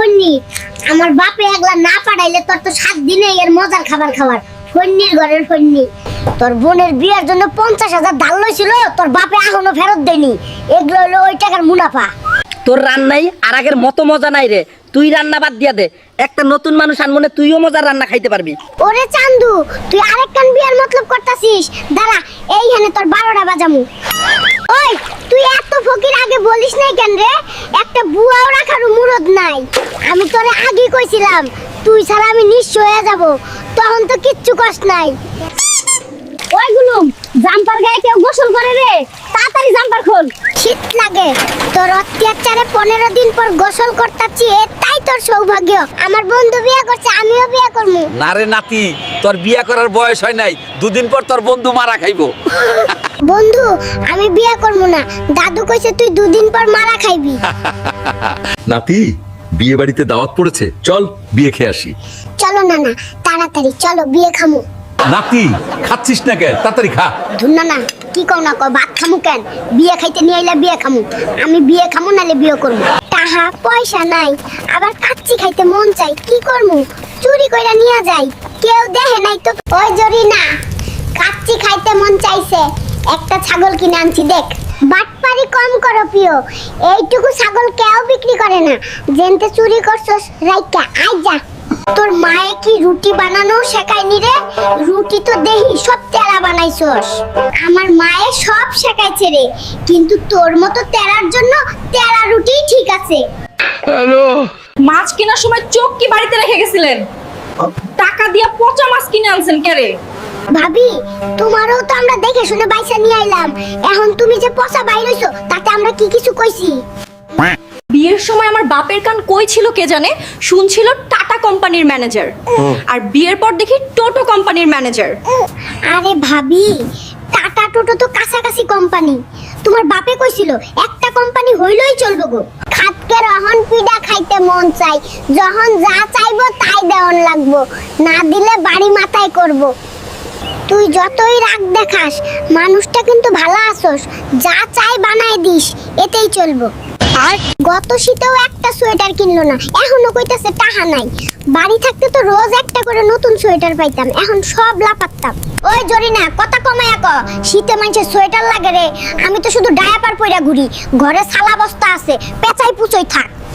funny আমার বাপে একলা না পাঠাইলে তোর তো 7 দিনে এর মজার খাবার খাবার ফন্নির ঘরের ফন্নি তোর বোনের বিয়ের জন্য 50,000 ধার লইছিল তোর বাপে এখনো ফেরত দেয়নি এগুলো হলো ওই টাকার মুনাফা তোর রান্নাই আর আগের মতো মজা নাই রে তুই রান্না বাদ দিয়া দে একটা নতুন মানুষ আনমনে তুইও মজার রান্না খাইতে পারবি ওরে চান্দু তুই আরেকখান বিয়ার মতলব করতাছিস দাঁড়া এইখানে তোর 12টা বাজামু ওই তুই এত ফকির আগে বলিস নাই কেন রে একটা বুয়াও রাখার মুরদ নাই আমি তোরে আগে কইছিলাম তুই ছাড়া আমি নিঃস্ব হয়ে যাব তখন তো কিচ্ছু কষ্ট নাই ওইগুলো জাম্পার গায়ে কেউ গোসল করে রে তাড়াতাড়ি জাম্পার খোল শীত লাগে তোর অত্যাচারে 15 দিন পর গোসল করতাছি এটাই তোর সৌভাগ্য আমার বন্ধু বিয়ে করছে আমিও বিয়ে করব না রে নাতি তোর বিয়ে করার বয়স হয় নাই দুদিন পর তোর বন্ধু মারা খাইবো বন্ধু আমি বিয়ে করব না দাদু কইছে তুই 2 দিন পর মারা খাইবি নাতি বিয়ে বাড়িতে দাওয়াত পড়েছে চল বিয়ে খেয়ে আসি চলো না তাড়াতাড়ি চলো বিয়ে খামু নাতি খাচ্ছিস না কেন তাড়াতাড়ি খা ধুনা না কি কও না কও ভাত খামু কেন বিয়ে খাইতে নিয়ে আইলা বিয়ে খামু আমি বিয়ে খামু নালে বিয়ে করব টাকা পয়সা নাই আবার কাচ্চি খাইতে মন চাই কি করমু চুরি কইরা নিয়ে যাই কেউ দেখে নাই তো ওই জরি না কাচ্চি খাইতে মন চাইছে একটা ছাগল কিনে আনছি দেখ বাটপারি কম করো প্রিয় এইটুকু ছাগল কেউ বিক্রি করে না জেনতে চুরি করছস রাইকা আই যা তোর মায়ে কি রুটি বানানো শেখায়নি রে রুটি তো দেহি সব তেরা বানাইছস আমার মায়ে সব শেখাইছে রে কিন্তু তোর মতো তেরার জন্য তেরা রুটি ঠিক আছে মাছ কেনার সময় চোখ কি বাড়িতে রেখে গেছিলেন টাকা দিয়া পচা মাছ কিনে আনছেন কেরে ভাবি তোমারও তো আমরা দেখে শুনে বাইসা নিয়ে আইলাম এখন তুমি যে পচা বাইর হইছো তাতে আমরা কি কিছু কইছি বিয়ের সময় আমার বাপের কান কই ছিল কে জানে শুনছিল টাটা কোম্পানির ম্যানেজার আর বিয়ের পর দেখি টোটো কোম্পানির ম্যানেজার আরে ভাবি টাটা টোটো তো কাছাকাছি কোম্পানি তোমার বাপে কইছিল একটা কোম্পানি হইলই চলবে গো খাতকে রহন পিডা খাইতে মন চাই যখন যা চাইবো তাই দেওয়ান লাগবো না দিলে বাড়ি মাথায় করব তুই যতই রাগ দেখাস মানুষটা কিন্তু ভালো আছস যা চাই বানাই দিস এতেই চলবো আর গত শীতেও একটা সোয়েটার কিনলো না এখনো কইতাছে টাকা নাই বাড়ি থাকতে তো রোজ একটা করে নতুন সোয়েটার পাইতাম এখন সব লাপাত্তাম ওই জরিনা কথা কমায়া ক শীতে মানুষের সোয়েটার লাগে রে আমি তো শুধু ডায়াপার পইরা ঘুরি ঘরে সালা বস্তা আছে পেঁচাই পুচই থাক